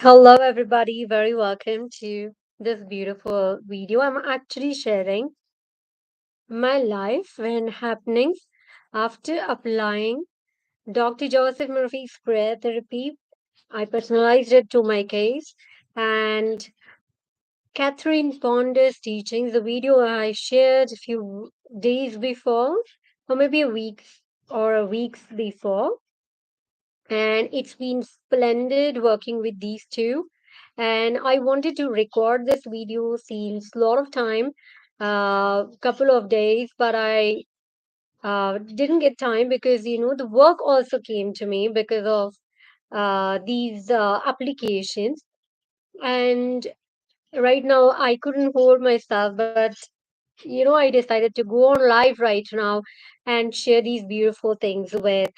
Hello, everybody. Very welcome to this beautiful video. I'm actually sharing my life and happenings after applying Dr. Joseph Murphy's prayer therapy. I personalized it to my case, and Catherine Ponder's teachings, the video I shared a few days before, or maybe a weeks before. And it's been splendid working with these two. And I wanted to record this video since a lot of time, couple of days, but I didn't get time because the work also came to me because of these applications. And right now I couldn't hold myself, but I decided to go on live right now and share these beautiful things with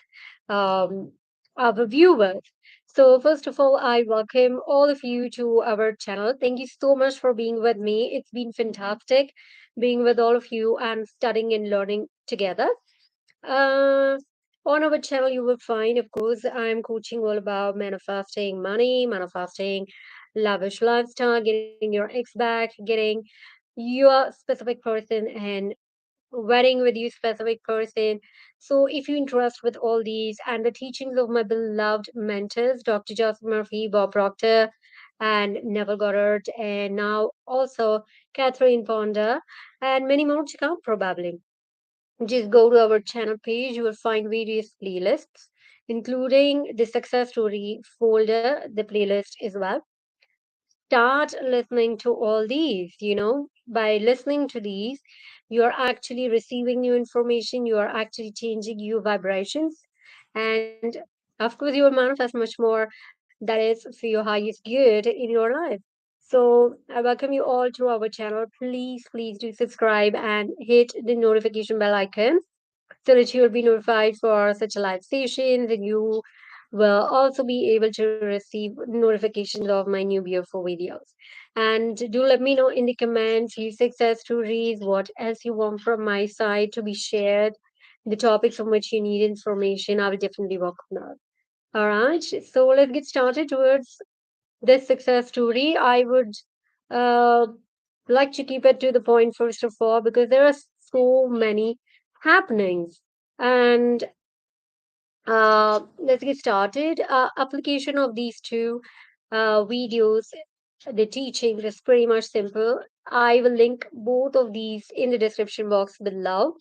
um, our viewers. So, first of all, I welcome all of you to our channel. Thank you so much for being with me. It's been fantastic being with all of you and studying and learning together. Uh, on our channel, you will find, of course, I'm coaching all about manifesting money, manifesting lavish lifestyle, getting your ex back, getting your specific person, and wedding with you specific person. So if you interest with all these and the teachings of my beloved mentors, Dr. Joseph Murphy, Bob Proctor, and Neville Goddard, and now also Catherine Ponder, and many more to come probably. Just go to our channel page, you will find various playlists, including the success story folder, the playlist as well. Start listening to all these. By listening to these, you are actually receiving new information, you are actually changing your vibrations, and of course, you will manifest much more that is for your highest good in your life. So, I welcome you all to our channel. Please do subscribe and hit the notification bell icon so that you will be notified for such live sessions, and you will also be able to receive notifications of my new beautiful videos. And do let me know in the comments your success stories, what else you want from my side to be shared, the topics on which you need information. I will definitely work on that. All right, so let's get started towards this success story. I would uh, like to keep it to the point first of all because there are so many happenings. And let's get started. Application of these two videos, the teaching is pretty much simple. I will link both of these in the description box below.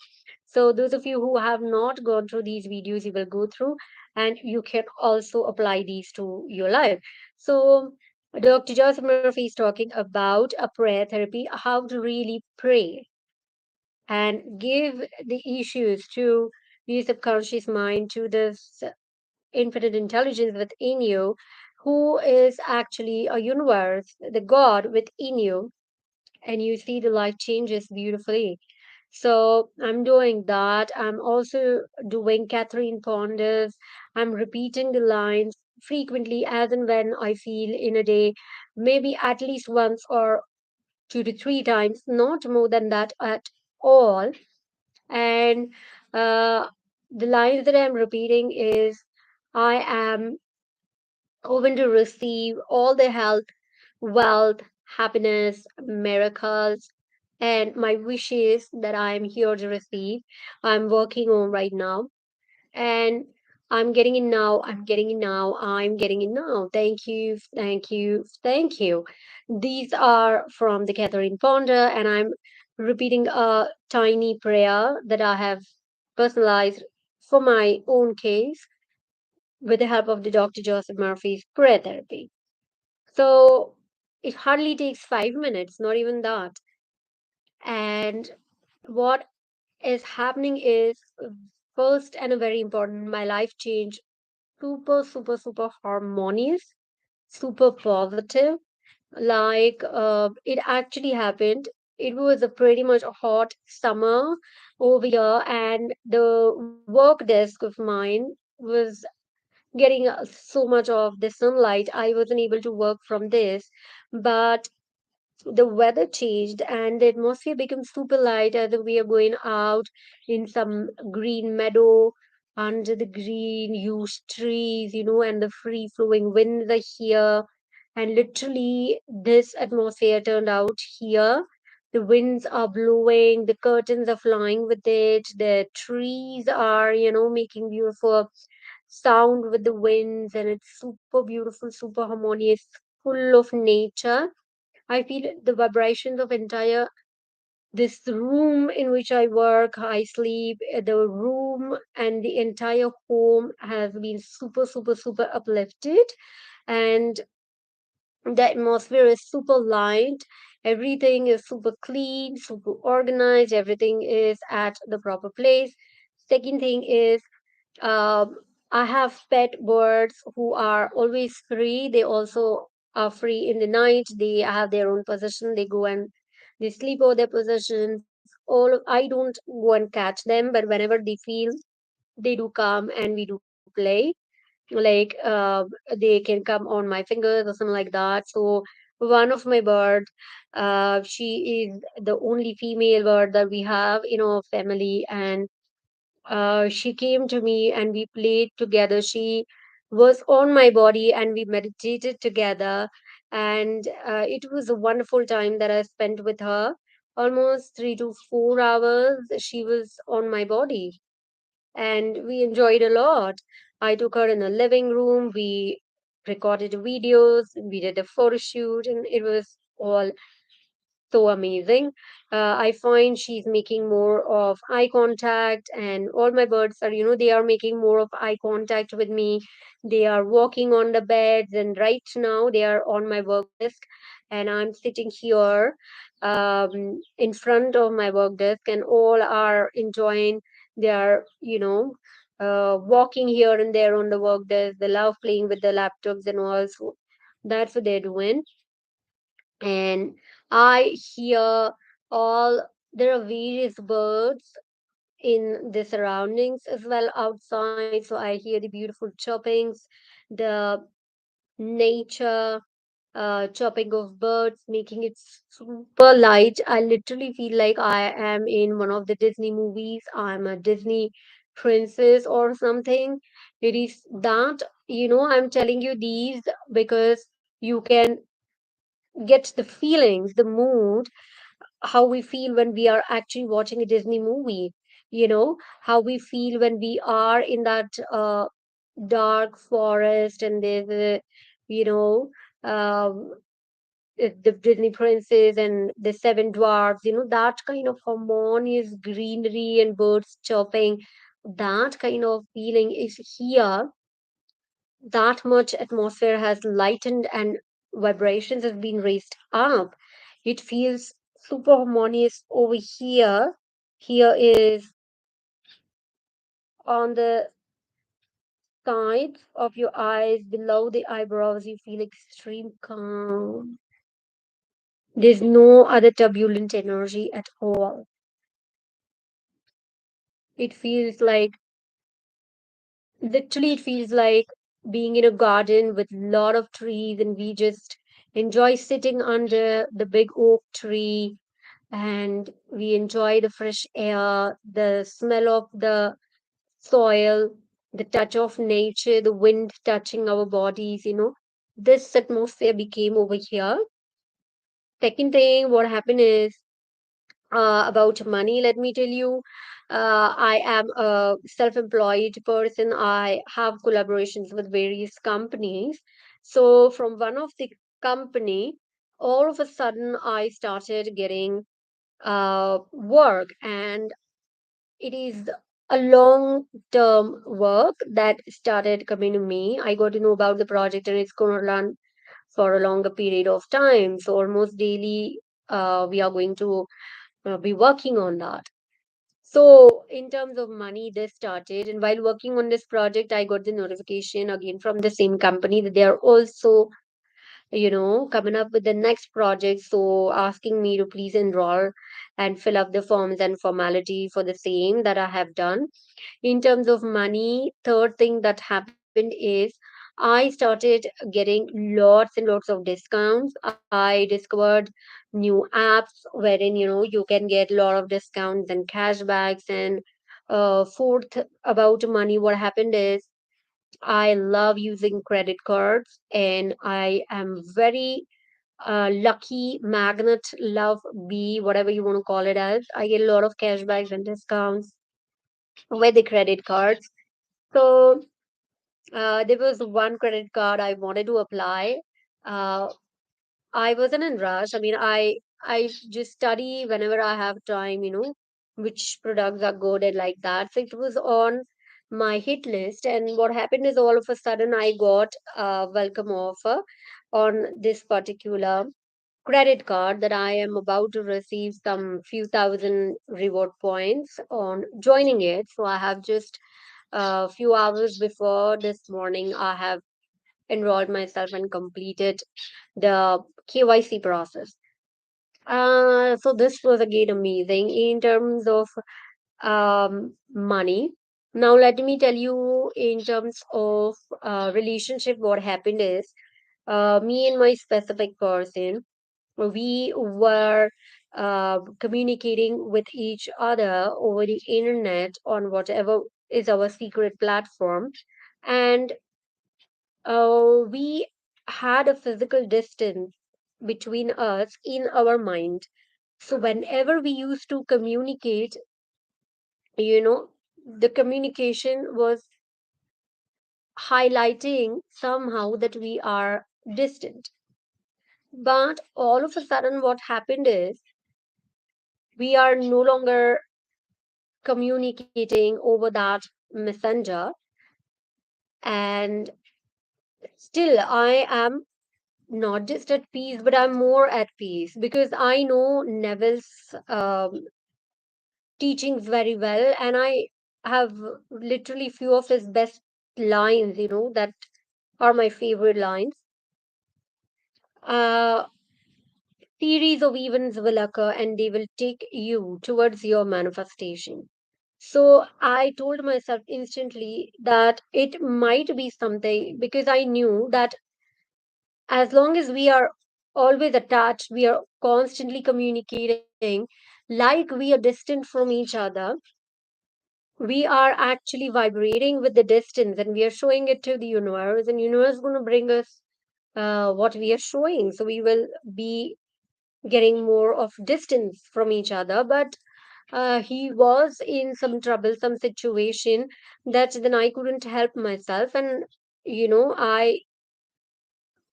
So those of you who have not gone through these videos, you will go through and you can also apply these to your life. So Dr. Joseph Murphy is talking about a prayer therapy, how to really pray and give the issues to your subconscious mind, to this infinite intelligence within you, who is actually a universe, the God within you, and you see the life changes beautifully. So I'm doing that. I'm also doing Catherine Ponders. I'm repeating the lines frequently as and when I feel in a day, maybe at least once or 2 to 3 times, not more than that at all. And uh, the lines that I'm repeating is I am open to receive all the health, wealth, happiness, miracles, and my wishes that I'm here to receive. I'm working on right now. And I'm getting it now. I'm getting it now. I'm getting it now. Thank you. Thank you. Thank you. These are from the Catherine Ponder, and I'm repeating a tiny prayer that I have personalized for my own case with the help of the Dr. Joseph Murphy's prayer therapy. So it hardly takes 5 minutes, not even that. And what is happening is first and a very important, my life changed super harmonious, super positive. Like it actually happened. It was a pretty much a hot summer over here, and the work desk of mine was getting so much of the sunlight. I wasn't able to work from this, but the weather changed and the atmosphere became super light as we are going out in some green meadow under the green huge trees, and the free flowing winds are here. And literally, this atmosphere turned out here. The winds are blowing, the curtains are flying with it, the trees are, making beautiful sound with the winds, and it's super beautiful, super harmonious, full of nature. I feel the vibrations of entire this room in which I work, I sleep, the room and the entire home has been super, super, super uplifted. And the atmosphere is super light. Everything is super clean, super organized. Everything is at the proper place. Second thing is, um, I have pet birds who are always free. They also are free in the night. They have their own position. They go and they sleep over their positions. I don't go and catch them, but whenever they feel, they do come and we do play. Like they can come on my fingers or something like that. So one of my bird, she is the only female bird that we have in our family, and she came to me and we played together. She was on my body and we meditated together. And it was a wonderful time that I spent with her. Almost 3 to 4 hours, she was on my body and we enjoyed a lot. I took her in a living room. We recorded videos, we did a photo shoot, and it was all so amazing. I find she's making more of eye contact, and all my birds are, they are making more of eye contact with me. They are walking on the beds, and right now they are on my work desk, and I'm sitting here in front of my work desk, and all are enjoying. They are, walking here and there on the work desk. They love playing with the laptops and all. So that's what they're doing. And I hear all there are various birds in the surroundings as well outside. So I hear the beautiful chirpings, the nature, chopping of birds, making it super light. I literally feel like I am in one of the Disney movies. I'm a Disney princess or something. It is that, I'm telling you these because you can get the feelings, the mood, how we feel when we are actually watching a Disney movie, how we feel when we are in that dark forest and there's a, you know, um, the Disney princess and the seven dwarfs, that kind of harmonious greenery and birds chirping, that kind of feeling is here. That much atmosphere has lightened and vibrations have been raised up. It feels super harmonious over here. Here is on the sides of your eyes, below the eyebrows, you feel extreme calm. There's no other turbulent energy at all. It feels like, literally, it feels like being in a garden with a lot of trees, and we just enjoy sitting under the big oak tree and we enjoy the fresh air, the smell of the soil, the touch of nature, the wind touching our bodies, This atmosphere became over here. Second thing, what happened is about money, let me tell you. I am a self employed person. I have collaborations with various companies. So, from one of the company, all of a sudden, I started getting work, and it is a long term work that started coming to me. I got to know about the project and it's going to run for a longer period of time. So almost daily, we are going to be working on that. So in terms of money, this started, and while working on this project, I got the notification again from the same company that they are also, coming up with the next project. So asking me to please enroll and fill up the forms and formality for the same that I have done. In terms of money, third thing that happened is I started getting lots and lots of discounts. I discovered new apps wherein you can get a lot of discounts and cashbacks. And fourth, about money, what happened is I love using credit cards, and I am very lucky magnet love bee, whatever you want to call it as. I get a lot of cashbacks and discounts with the credit cards. So there was one credit card I wanted to apply. Uh, I wasn't in rush. I mean, I just study whenever I have time, which products are good and like that. So it was on my hit list. And what happened is all of a sudden I got a welcome offer on this particular credit card that I am about to receive some few thousand reward points on joining it. So I have just a few hours before this morning, I have enrolled myself and completed the KYC process. So this was again amazing in terms of money. Now let me tell you in terms of relationship. What happened is, me and my specific person, we were communicating with each other over the internet on whatever is our secret platform, and we had a physical distance between us in our mind. So whenever we used to communicate, you know, the communication was highlighting somehow that we are distant. But all of a sudden, what happened is we are no longer communicating over that messenger, and still I am not just at peace, but I'm more at peace because I know Neville's teachings very well, and I have literally few of his best lines, that are my favorite lines. A series of events will occur and they will take you towards your manifestation. So I told myself instantly that it might be something, because I knew that as long as we are always attached, we are constantly communicating like we are distant from each other, we are actually vibrating with the distance and we are showing it to the universe, and universe is going to bring us what we are showing. So we will be getting more of distance from each other. But he was in some troublesome situation that then I couldn't help myself, and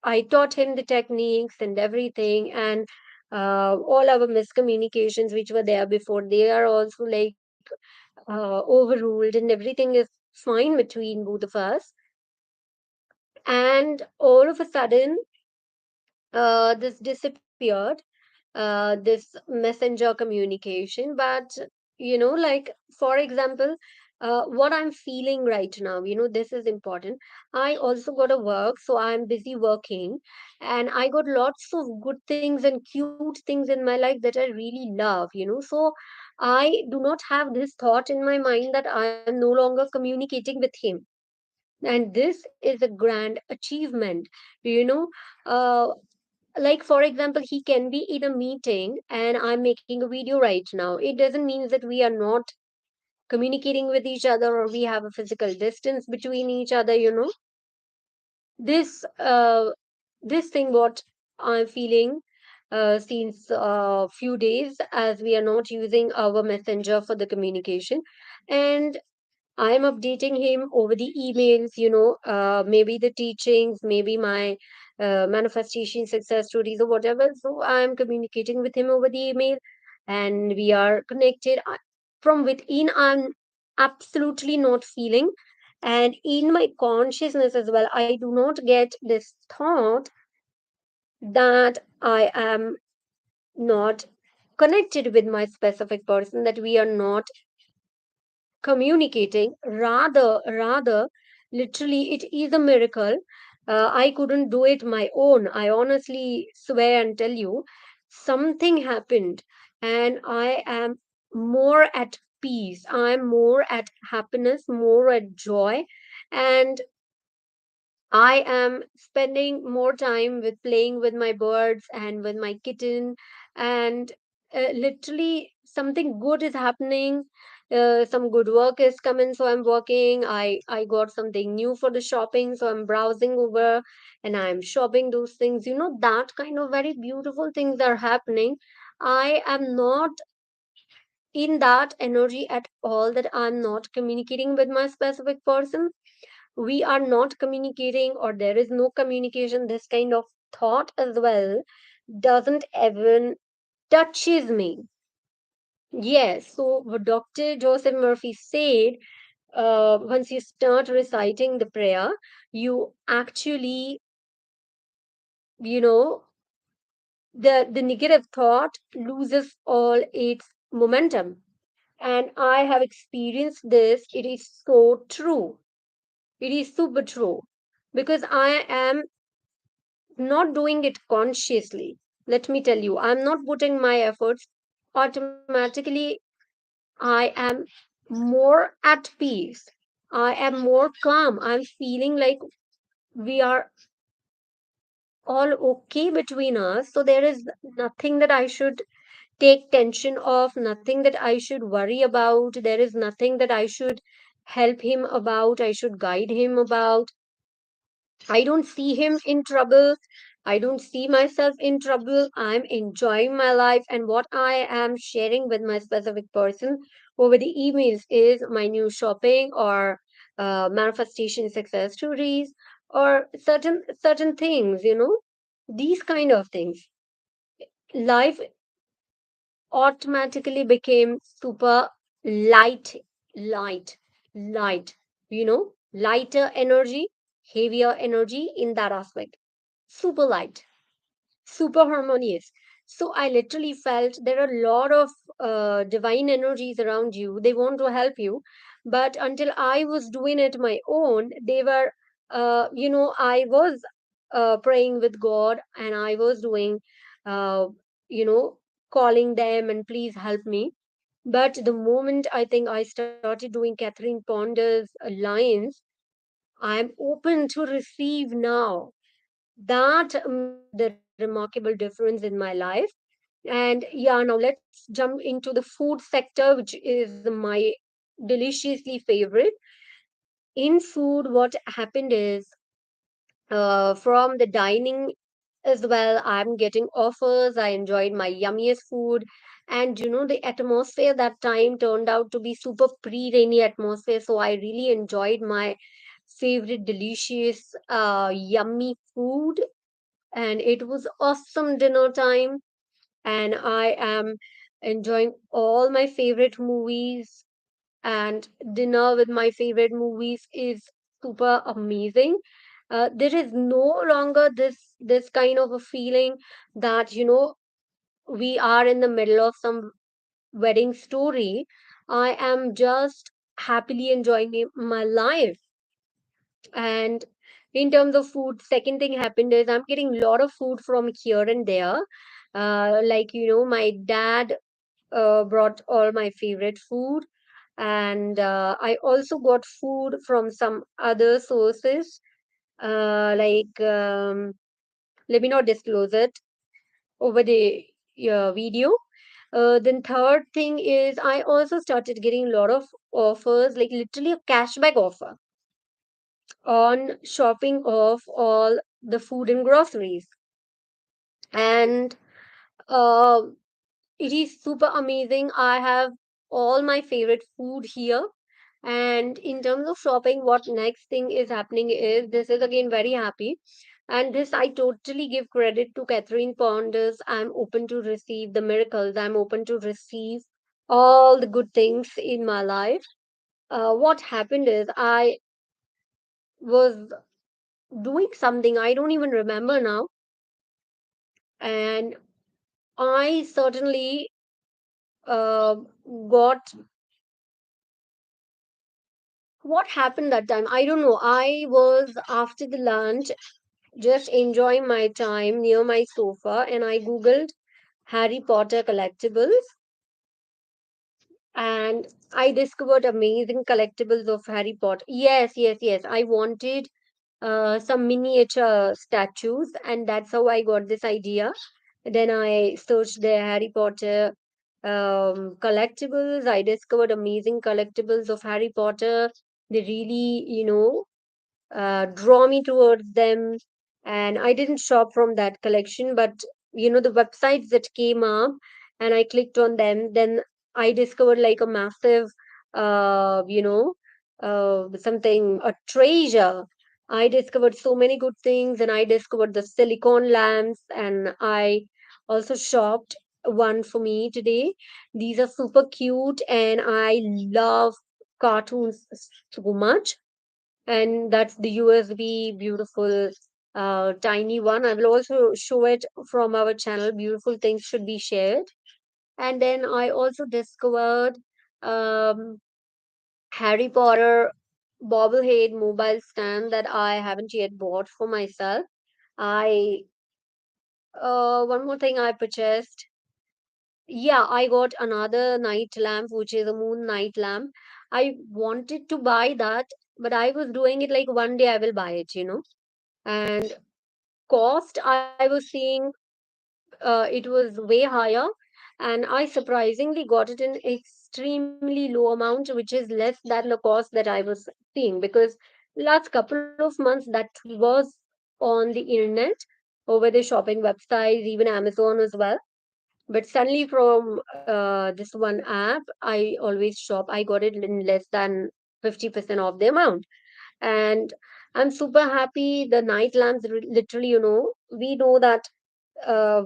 I taught him the techniques and everything, and all our miscommunications which were there before, they are also like overruled, and everything is fine between both of us. And all of a sudden, this disappeared, this messenger communication. But like, for example, what I'm feeling right now, this is important. I also got to work, so I'm busy working, and I got lots of good things and cute things in my life that I really love, so I do not have this thought in my mind that I am no longer communicating with him. And this is a grand achievement, you know uh, like, for example, he can be in a meeting and I'm making a video right now. It doesn't mean that we are not communicating with each other or we have a physical distance between each other. This uh this thing what I'm feeling since a few days, as we are not using our messenger for the communication, and I'm updating him over the emails, maybe the teachings, maybe my manifestation success stories or whatever. So I'm communicating with him over the email, and we are connected. From within, I'm absolutely not feeling. And in my consciousness as well, I do not get this thought that I am not connected with my specific person, that we are not communicating. Rather, literally, it is a miracle. I couldn't do it my own. I honestly swear and tell you, something happened, and I am more at peace. I'm more at happiness, more at joy, and I am spending more time with playing with my birds and with my kitten, and literally something good is happening. some good work is coming, so I'm working. I got something new for the shopping, so I'm browsing over and I'm shopping those things. That kind of very beautiful things are happening. I am not in that energy at all, that I'm not communicating with my specific person. We are not communicating, or there is no communication. This kind of thought as well doesn't even touches me. Yes, so what Dr. Joseph Murphy said, once you start reciting the prayer, you actually, you know, the negative thought loses all its momentum. And I have experienced this. It is so true. It is super true. Because I am not doing it consciously. Let me tell you, I'm not putting my efforts. Automatically, I am more at peace. I am more calm. I'm feeling like we are all okay between us. So there is nothing that I should take tension of, nothing that I should worry about. There is nothing that I should help him about, I should guide him about. I don't see him in trouble. I don't see myself in trouble. I'm enjoying my life. And what I am sharing with my specific person over the emails is my new shopping, or manifestation success stories, or certain things, these kind of things. Life automatically became super light, light, light, lighter energy, heavier energy in that aspect. Super light, super harmonious. So I literally felt there are a lot of divine energies around you. They want to help you. But until I was doing it my own, they were, I was praying with God, and I was doing, uh, you know, calling them and please help me. But the moment I think I started doing Catherine Ponder's lines, I'm open to receive now. That made the remarkable difference in my life. And yeah, now let's jump into the food sector, which is my deliciously favorite. In food, what happened is, from the dining as well, I'm getting offers. I enjoyed my yummiest food. And the atmosphere that time turned out to be super pre-rainy atmosphere. So I really enjoyed my favorite delicious yummy food. And it was awesome dinner time. And I am enjoying all my favorite movies, and dinner with my favorite movies is super amazing. There is no longer this kind of a feeling that we are in the middle of some wedding story. I am just happily enjoying my life. And in terms of food, second thing happened is I'm getting a lot of food from here and there. Like my dad brought all my favorite food, and I also got food from some other sources, like, let me not disclose it over the video. Then third thing is I also started getting a lot of offers, like literally a cashback offer on shopping of all the food and groceries. And uh, it is super amazing. I have all my favorite food here. And in terms of shopping, what next thing is happening is, this is again very happy. And this I totally give credit to Catherine Ponders. I'm open to receive the miracles. I'm open to receive all the good things in my life. What happened is I was doing something I don't even remember now, and I certainly uh, got, what happened that time, I don't know. I was after the lunch just enjoying my time near my sofa, and I googled Harry Potter collectibles, and I discovered amazing collectibles of Harry Potter. Yes, yes, yes. I wanted some miniature statues, and that's how I got this idea. Then I searched the Harry Potter collectibles. I discovered amazing collectibles of Harry Potter. They really, draw me towards them. And I didn't shop from that collection, but the websites that came up and I clicked on them, then I discovered like a massive, something, a treasure. I discovered so many good things, and I discovered the silicone lamps, and I also shopped one for me today. These are super cute, and I love cartoons so much. And that's the USB beautiful tiny one. I will also show it from our channel. Beautiful things should be shared. And then I also discovered um, Harry Potter bobblehead mobile stand that I haven't yet bought for myself. I One more thing I purchased. Yeah, I got another night lamp, which is a moon night lamp. I wanted to buy that, but I was doing it like one day I will buy it. And cost I was seeing, it was way higher, and I surprisingly got it in extremely low amount, which is less than the cost that I was seeing, because last couple of months that was on the internet, over the shopping websites, even Amazon as well. But suddenly from this one app I always shop, I got it in less than 50% of the amount. And I'm super happy. The night lamps, literally, we know that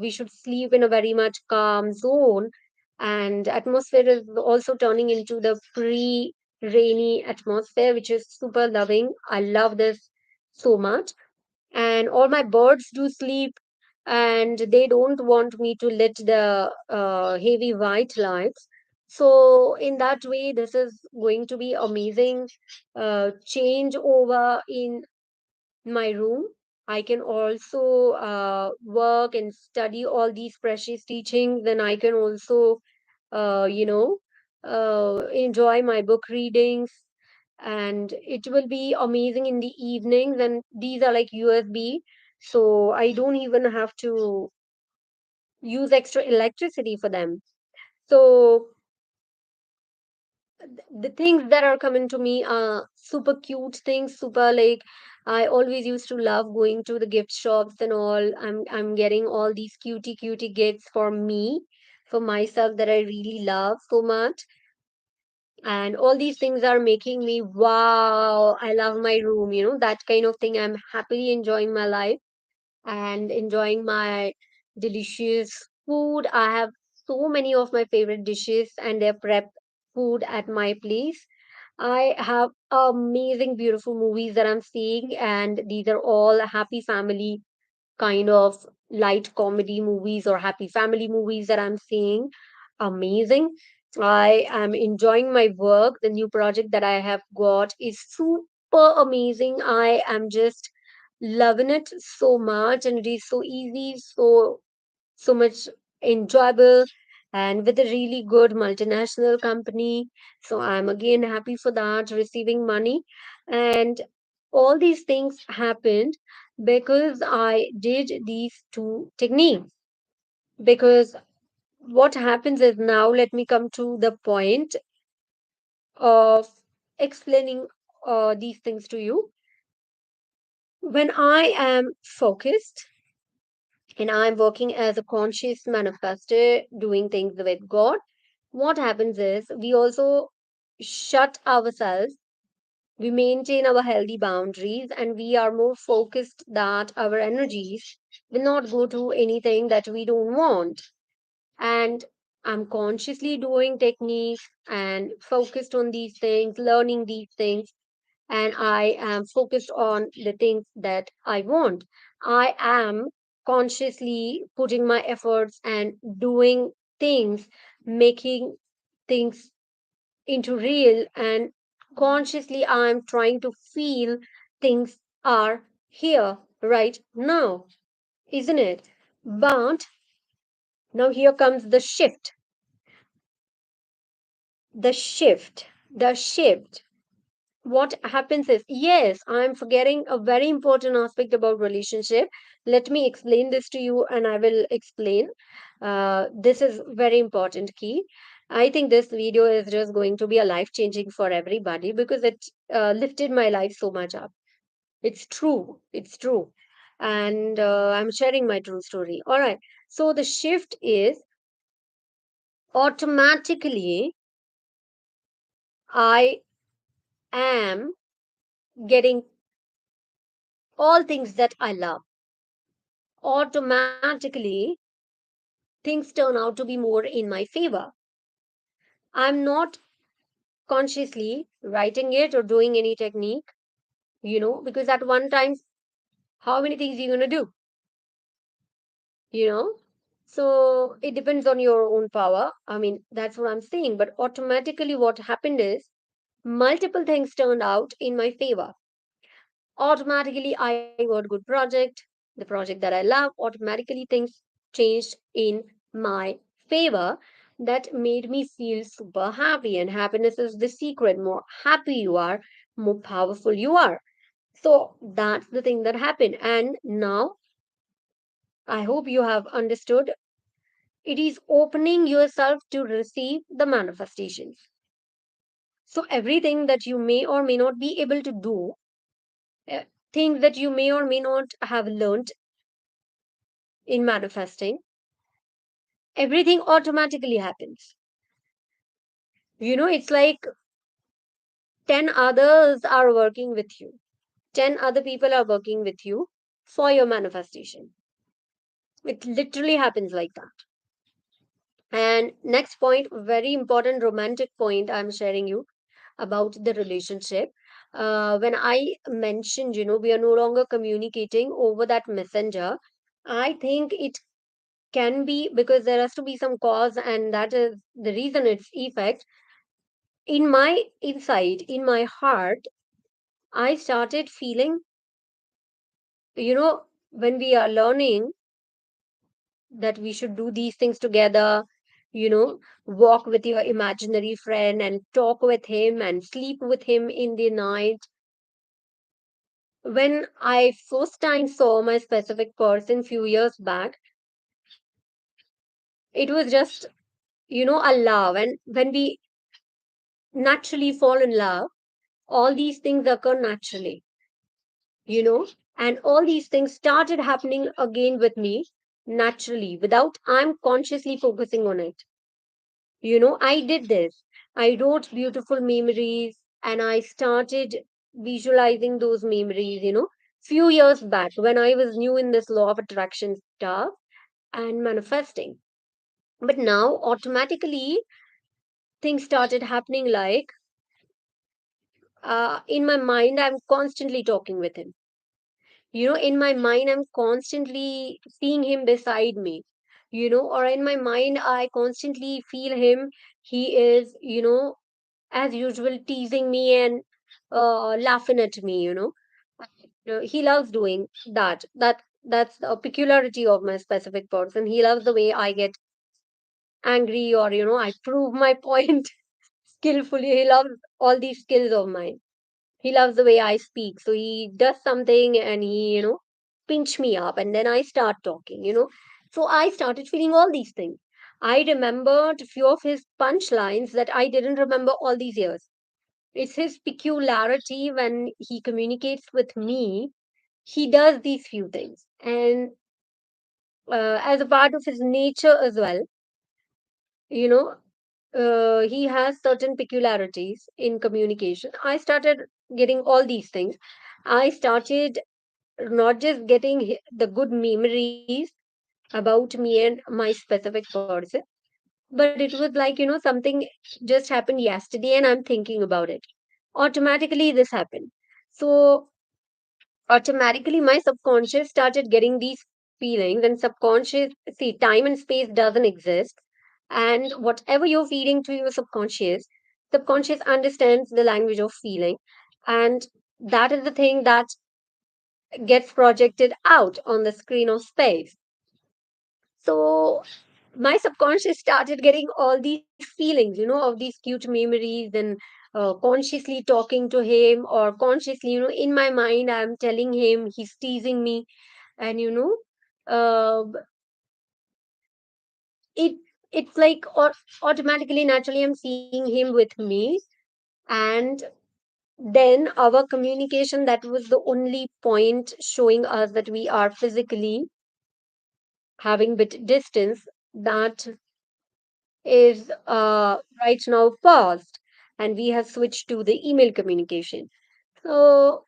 we should sleep in a very much calm zone, and atmosphere is also turning into the pre-rainy atmosphere, which is super loving. I love this so much. And all my birds do sleep, and they don't want me to lit the heavy white lights. So in that way, this is going to be amazing change over in my room. I can also work and study all these precious teachings. Then I can also, enjoy my book readings. And it will be amazing in the evenings. And these are like USB, so I don't even have to use extra electricity for them. So the things that are coming to me are super cute things, super like I always used to love going to the gift shops and all. I'm getting all these cutie gifts for me, for myself, that I really love so much. And all these things are making me, wow, I love my room, that kind of thing. I'm happily enjoying my life and enjoying my delicious food. I have so many of my favorite dishes and their prep food at my place. I have amazing, beautiful movies that I'm seeing, and these are all happy family kind of light comedy movies or happy family movies that I'm seeing. Amazing. I am enjoying my work. The new project that I have got is super amazing. I am just loving it so much, and it is so easy, so much enjoyable, and with a really good multinational company. So I'm again happy for that, receiving money. And all these things happened because I did these two techniques. Because what happens is, now let me come to the point of explaining these things to you. When I am focused and I'm working as a conscious manifester, doing things with God, what happens is we also shut ourselves, we maintain our healthy boundaries, and we are more focused that our energies will not go to anything that we don't want. And I'm consciously doing techniques and focused on these things, learning these things, and I am focused on the things that I want. I am consciously putting my efforts and doing things, making things into real, and consciously I'm trying to feel things are here right now, isn't it? But now here comes the shift. The shift. what happens is, yes, I'm forgetting a very important aspect about relationship. Let me explain this to you, and I will explain. This is very important key. I think this video is just going to be a life changing for everybody because it lifted my life so much up. It's true. It's true. And I'm sharing my true story. All right. So the shift is automatically I am getting all things that I love. Automatically, things turn out to be more in my favor. I'm not consciously writing it or doing any technique, because at one time, how many things you going to do, you know? So it depends on your own power. I mean, that's what I'm saying. But automatically, what happened is multiple things turned out in my favor. Automatically, I got good project, the project that I love. Automatically, things changed in my favor. That made me feel super happy, and happiness is the secret. More happy you are, more powerful you are. So that's the thing that happened. And now I hope you have understood, it is opening yourself to receive the manifestations. So everything that you may or may not be able to do, uh, things that you may or may not have learned in manifesting, everything automatically happens. It's like 10 others are working with you. 10 other people are working with you for your manifestation. It literally happens like that. And next point, very important romantic point I'm sharing you about the relationship. When I mentioned, we are no longer communicating over that messenger, I think it can be because there has to be some cause, and that is the reason it's effect. In my inside, in my heart, I started feeling, when we are learning that we should do these things together, walk with your imaginary friend and talk with him and sleep with him in the night. When I first time saw my specific person few years back, it was just, a love. And when we naturally fall in love, all these things occur naturally, you know, and all these things started happening again with me naturally without I'm consciously focusing on it. I did this. I wrote beautiful memories and I started visualizing those memories, few years back when I was new in this law of attraction stuff and manifesting. But now automatically things started happening like, in my mind, I'm constantly talking with him. In my mind, I'm constantly seeing him beside me, or in my mind, I constantly feel him. He is, as usual, teasing me and laughing at me, he loves doing that. That's a peculiarity of my specific person. He loves the way I get angry, or, I prove my point skillfully. He loves all these skills of mine. He loves the way I speak. So he does something and he, pinch me up and then I start talking. So I started feeling all these things. I remembered a few of his punchlines that I didn't remember all these years. It's his peculiarity when he communicates with me. He does these few things. And as a part of his nature as well, you know, he has certain peculiarities in communication. I started getting all these things. I started not just getting the good memories about me and my specific person, but it was like, something just happened yesterday and I'm thinking about it. Automatically, this happened. So, automatically, my subconscious started getting these feelings, and subconscious, see, time and space doesn't exist. And whatever you're feeding to your subconscious understands the language of feeling. And that is the thing that gets projected out on the screen of space. So my subconscious started getting all these feelings, of these cute memories and consciously talking to him, or consciously, in my mind, I'm telling him he's teasing me. And uh, it it's like, or automatically, naturally, I'm seeing him with me. And then our communication, that was the only point showing us that we are physically having bit distance, that is right now paused, and we have switched to the email communication. So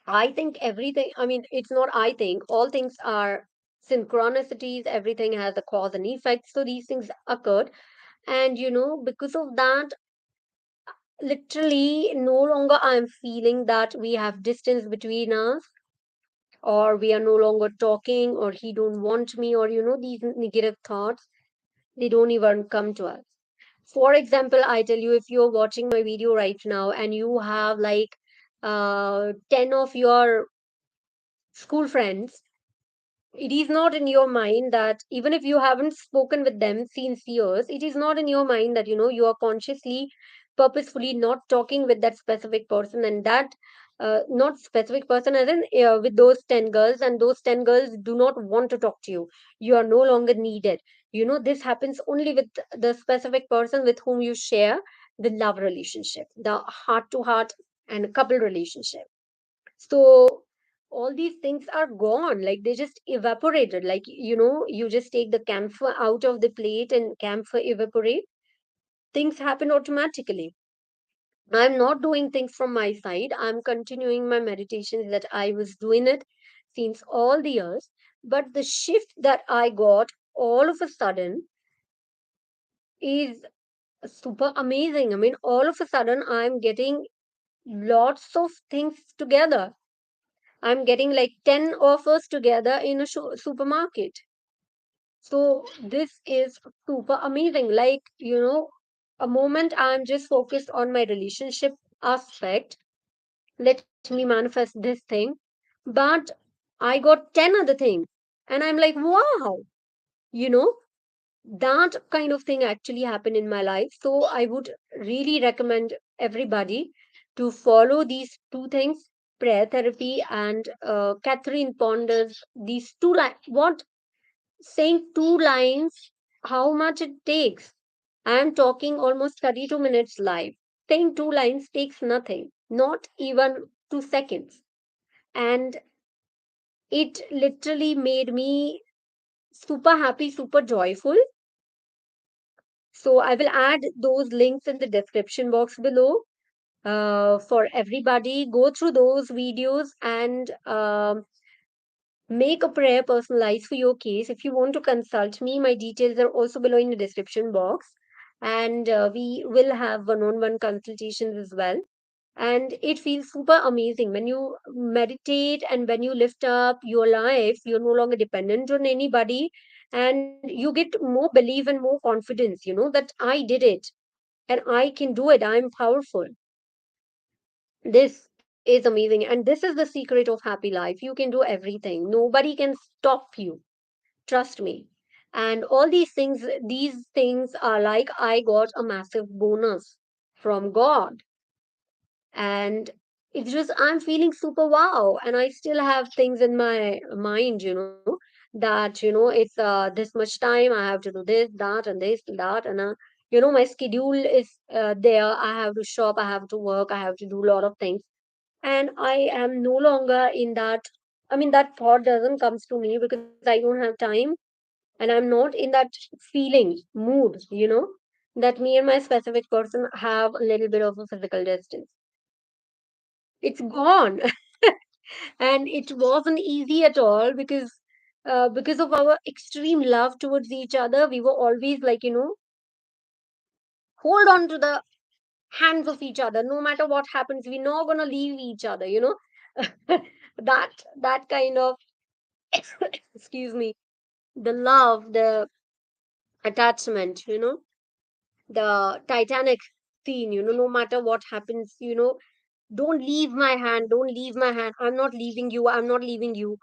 I think everything, I mean, it's not, I think all things are synchronicities, everything has a cause and effect. So these things occurred. And because of that, literally, no longer I'm feeling that we have distance between us, or we are no longer talking, or he don't want me, or these negative thoughts, they don't even come to us. For example, I tell you, if you're watching my video right now and you have like 10 of your school friends, it is not in your mind that, even if you haven't spoken with them since years, it is not in your mind that you are consciously, purposefully not talking with that specific person. And that not specific person, as in with those 10 girls, and those 10 girls do not want to talk to you. You are no longer needed. This happens only with the specific person with whom you share the love relationship, the heart to heart and couple relationship. So all these things are gone, like they just evaporated. Like, you just take the camphor out of the plate and camphor evaporate. Things happen automatically. I'm not doing things from my side. I'm continuing my meditations that I was doing it since all the years. But the shift that I got all of a sudden is super amazing. I mean, all of a sudden I'm getting lots of things together. I'm getting like 10 offers together in a supermarket. So this is super amazing. Like, a moment I'm just focused on my relationship aspect. Let me manifest this thing. But I got 10 other things. And I'm like, wow, you know, that kind of thing actually happened in my life. So I would really recommend everybody to follow these two things, prayer therapy and Catherine Ponder's these two lines. What, saying two lines, how much it takes? I am talking almost 32 minutes live. Saying two lines takes nothing, not even 2 seconds. And it literally made me super happy, super joyful. So I will add those links in the description box below for everybody. Go through those videos and make a prayer personalized for your case. If you want to consult me, my details are also below in the description box. And we will have one-on-one consultations as well. And it feels super amazing when you meditate and when you lift up your life. You're no longer dependent on anybody, and you get more belief and more confidence, that I did it and I can do it. I'm powerful. This is amazing. And this is the secret of happy life. You can do everything. Nobody can stop you. Trust me. And all these things are like I got a massive bonus from God. And it's just, I'm feeling super wow. And I still have things in my mind, that, it's this much time. I have to do this, that. And, my schedule is there. I have to shop, I have to work, I have to do a lot of things. And I am no longer in that. I mean, that thought doesn't comes to me because I don't have time, and I'm not in that feeling mood, that me and my specific person have a little bit of a physical distance. It's gone. And it wasn't easy at all because of our extreme love towards each other. We were always like, hold on to the hands of each other. No matter what happens, we're not gonna leave each other, that that kind of excuse me, the love, the attachment, the Titanic scene, no matter what happens, don't leave my hand, don't leave my hand, I'm not leaving you, I'm not leaving you.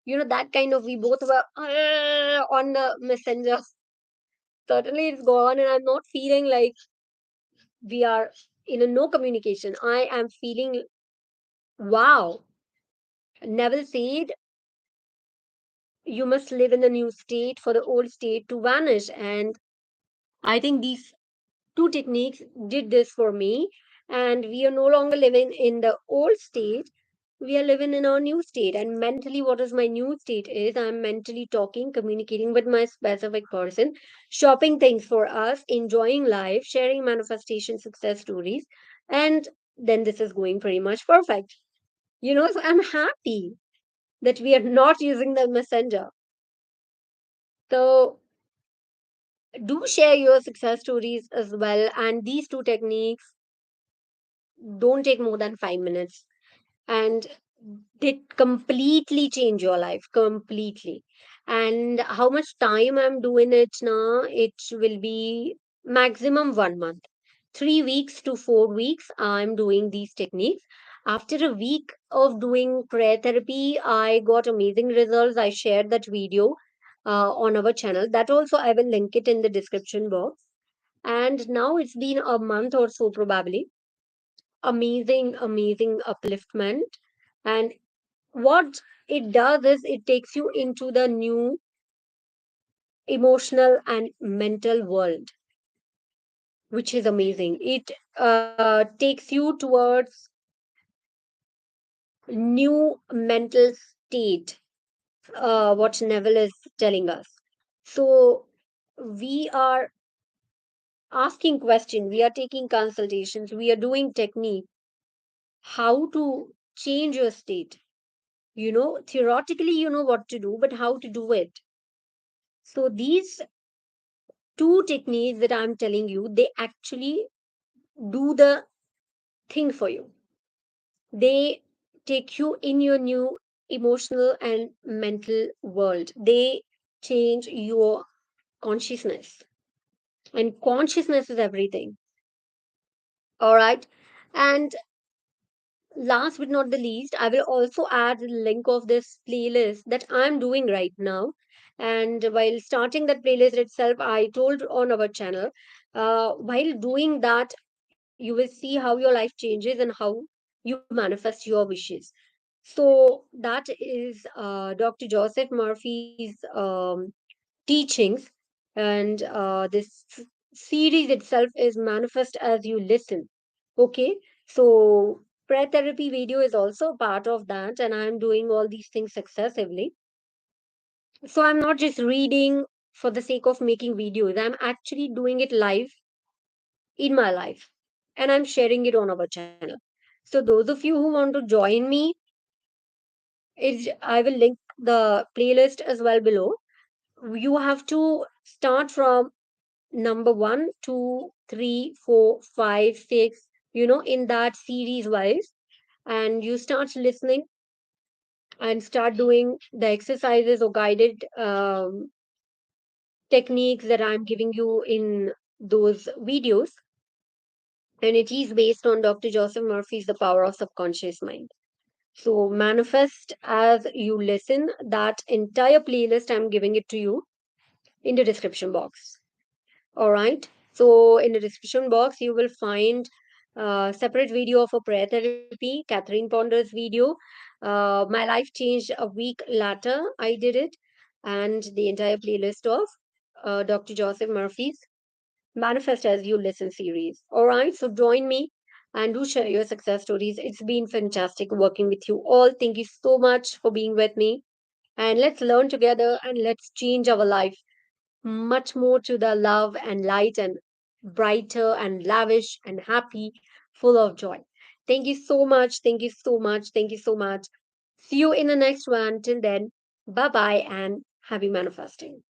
That kind of, we both were on the messenger. Certainly it's gone, and I'm not feeling like we are. no communication. I am feeling, wow. Neville said, you must live in a new state for the old state to vanish. And I think these two techniques did this for me. And we are no longer living in the old state. We are living in our new state. And mentally, what is my new state is I'm mentally talking, communicating with my specific person, shopping things for us, enjoying life, sharing manifestation success stories. And then this is going pretty much perfect. So I'm happy that we are not using the messenger. So do share your success stories as well. And these two techniques don't take more than 5 minutes. And they completely change your life, completely. And how much time I'm doing it now, it will be maximum 1 month. 3 weeks to 4 weeks I'm doing these techniques. After a week of doing prayer therapy, I got amazing results. I shared that video on our channel. That also I will link it in the description box. And now it's been a month or so probably. Amazing upliftment. And what it does is it takes you into the new emotional and mental world, which is amazing. It takes you towards new mental state, what Neville is telling us. So we are asking questions, we are taking consultations, we are doing technique, how to change your state. Theoretically, you know what to do, but how to do it. So these two techniques that I'm telling you, they actually do the thing for you. They take you in your new emotional and mental world. They change your consciousness. And consciousness is everything. All right. And last but not the least, I will also add the link of this playlist that I'm doing right now. And while starting that playlist itself, I told on our channel, while doing that, you will see how your life changes and how you manifest your wishes. So that is Dr. Joseph Murphy's teachings. And this series itself is Manifest as You Listen. Okay, so prayer therapy video is also a part of that, and I'm doing all these things successively. So I'm not just reading for the sake of making videos, I'm actually doing it live in my life, and I'm sharing it on our channel. So those of you who want to join me, I will link the playlist as well below. You have to start from number one, two, three, four, five, six, in that series wise, and you start listening and start doing the exercises or guided techniques that I'm giving you in those videos. And it is based on Dr. Joseph Murphy's The Power of Subconscious Mind. So manifest as you listen. That entire playlist, I'm giving it to you in the description box. All right. So in the description box, you will find a separate video of a prayer therapy, Catherine Ponder's video. My life changed a week later. I did it, and the entire playlist of Dr. Joseph Murphy's Manifest as You Listen series. All right. So join me and do share your success stories. It's been fantastic working with you all. Thank you so much for being with me. And let's learn together and let's change our life much more to the love and light and brighter and lavish and happy, full of joy. Thank you so much. Thank you so much. Thank you so much. See you in the next one. Till then, bye bye and happy manifesting.